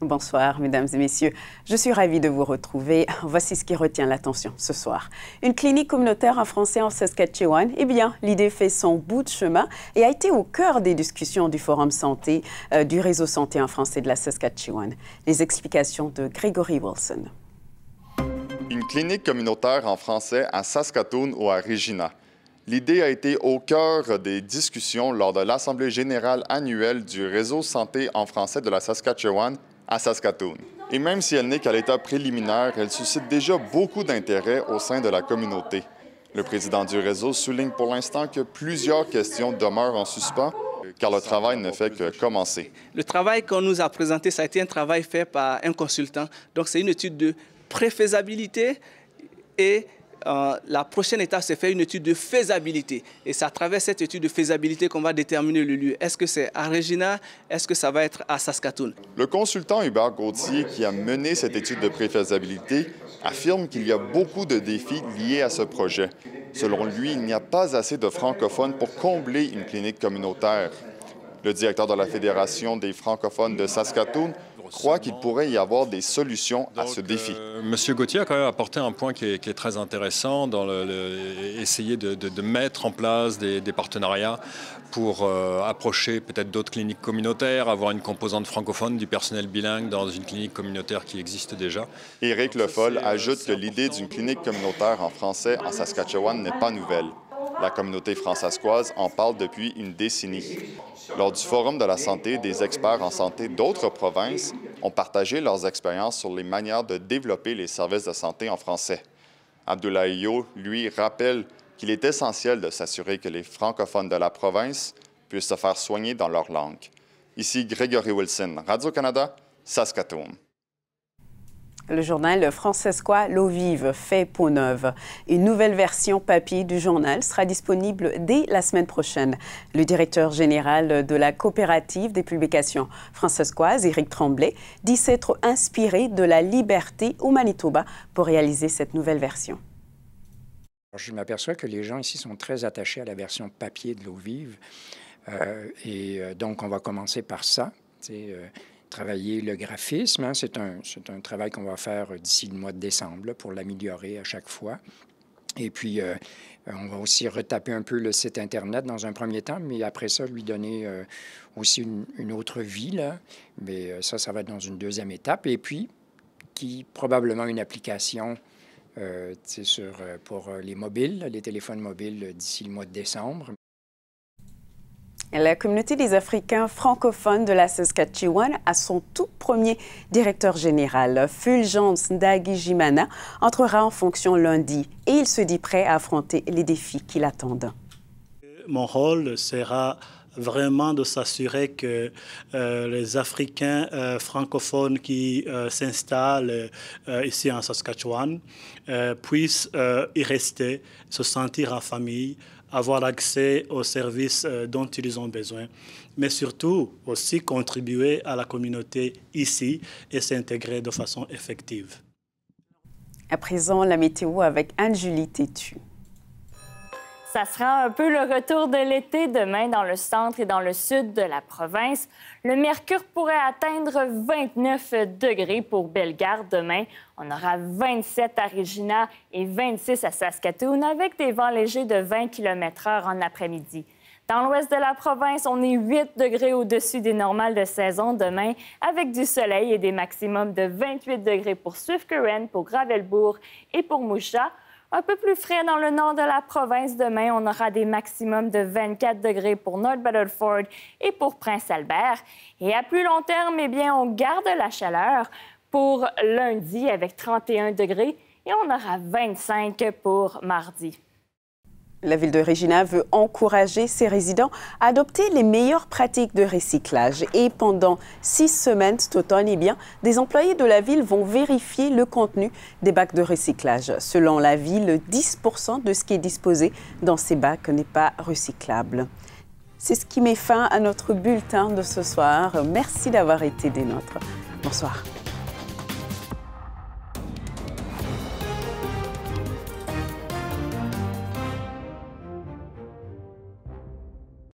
Bonsoir, mesdames et messieurs. Je suis ravie de vous retrouver. Voici ce qui retient l'attention ce soir. Une clinique communautaire en français en Saskatchewan. Eh bien, l'idée fait son bout de chemin et a été au cœur des discussions du Forum Santé du réseau Santé en français de la Saskatchewan. Les explications de Gregory Wilson. Une clinique communautaire en français à Saskatoon ou à Regina. L'idée a été au cœur des discussions lors de l'Assemblée générale annuelle du réseau Santé en français de la Saskatchewan à Saskatoon. Et même si elle n'est qu'à l'état préliminaire, elle suscite déjà beaucoup d'intérêt au sein de la communauté. Le président du réseau souligne pour l'instant que plusieurs questions demeurent en suspens, car le travail ne fait que commencer. Le travail qu'on nous a présenté, ça a été un travail fait par un consultant. Donc, c'est une étude de préfaisabilité et la prochaine étape, c'est faire une étude de faisabilité. Et c'est à travers cette étude de faisabilité qu'on va déterminer le lieu. Est-ce que c'est à Regina? Est-ce que ça va être à Saskatoon? Le consultant Hubert Gauthier, qui a mené cette étude de préfaisabilité, affirme qu'il y a beaucoup de défis liés à ce projet. Selon lui, il n'y a pas assez de francophones pour combler une clinique communautaire. Le directeur de la Fédération des francophones de Saskatoon croit qu'il pourrait y avoir des solutions à ce défi. Monsieur Gauthier a quand même apporté un point qui est très intéressant dans essayer de mettre en place des partenariats pour approcher peut-être d'autres cliniques communautaires, avoir une composante francophone du personnel bilingue dans une clinique communautaire qui existe déjà. Éric Le Foll ajoute que l'idée d'une clinique communautaire en français en Saskatchewan n'est pas nouvelle. La communauté françaiscoise en parle depuis une décennie. Lors du Forum de la santé, des experts en santé d'autres provinces ont partagé leurs expériences sur les manières de développer les services de santé en français. Abdoulaye Yo, lui, rappelle qu'il est essentiel de s'assurer que les francophones de la province puissent se faire soigner dans leur langue. Ici Gregory Wilson, Radio-Canada, Saskatoon. Le journal francescois L'Eau vive fait peau neuve. Une nouvelle version papier du journal sera disponible dès la semaine prochaine. Le directeur général de la coopérative des publications francescoises, Éric Tremblay, dit s'être inspiré de la liberté au Manitoba pour réaliser cette nouvelle version. Je m'aperçois que les gens ici sont très attachés à la version papier de L'Eau vive. Donc, on va commencer par ça. Travailler le graphisme, hein, c'est un travail qu'on va faire d'ici le mois de décembre là, pour l'améliorer à chaque fois. Et puis, on va aussi retaper un peu le site Internet dans un premier temps, mais après ça, lui donner aussi une autre vie. Là. Mais ça va être dans une deuxième étape. Et puis, probablement une application pour les mobiles, les téléphones mobiles d'ici le mois de décembre. La communauté des Africains francophones de la Saskatchewan a son tout premier directeur général. Fulgence Ndagijimana entrera en fonction lundi et il se dit prêt à affronter les défis qui l'attendent. Mon rôle sera vraiment de s'assurer que les Africains francophones qui s'installent ici en Saskatchewan puissent y rester, se sentir en famille, avoir accès aux services dont ils ont besoin, mais surtout aussi contribuer à la communauté ici et s'intégrer de façon effective. À présent, la météo avec Anne-Julie Tétu. Ça sera un peu le retour de l'été demain dans le centre et dans le sud de la province. Le mercure pourrait atteindre 29 degrés pour Bellegarde demain. On aura 27 à Regina et 26 à Saskatoon avec des vents légers de 20 km/h en après-midi. Dans l'ouest de la province, on est 8 degrés au-dessus des normales de saison demain avec du soleil et des maximums de 28 degrés pour Swift Current, pour Gravelbourg et pour Moucha. Un peu plus frais dans le nord de la province demain. On aura des maximums de 24 degrés pour North Battleford et pour Prince-Albert. Et à plus long terme, eh bien, on garde la chaleur pour lundi avec 31 degrés et on aura 25 pour mardi. La ville de Regina veut encourager ses résidents à adopter les meilleures pratiques de recyclage. Et pendant 6 semaines cet automne, eh bien, des employés de la ville vont vérifier le contenu des bacs de recyclage. Selon la ville, 10% de ce qui est disposé dans ces bacs n'est pas recyclable. C'est ce qui met fin à notre bulletin de ce soir. Merci d'avoir été des nôtres. Bonsoir.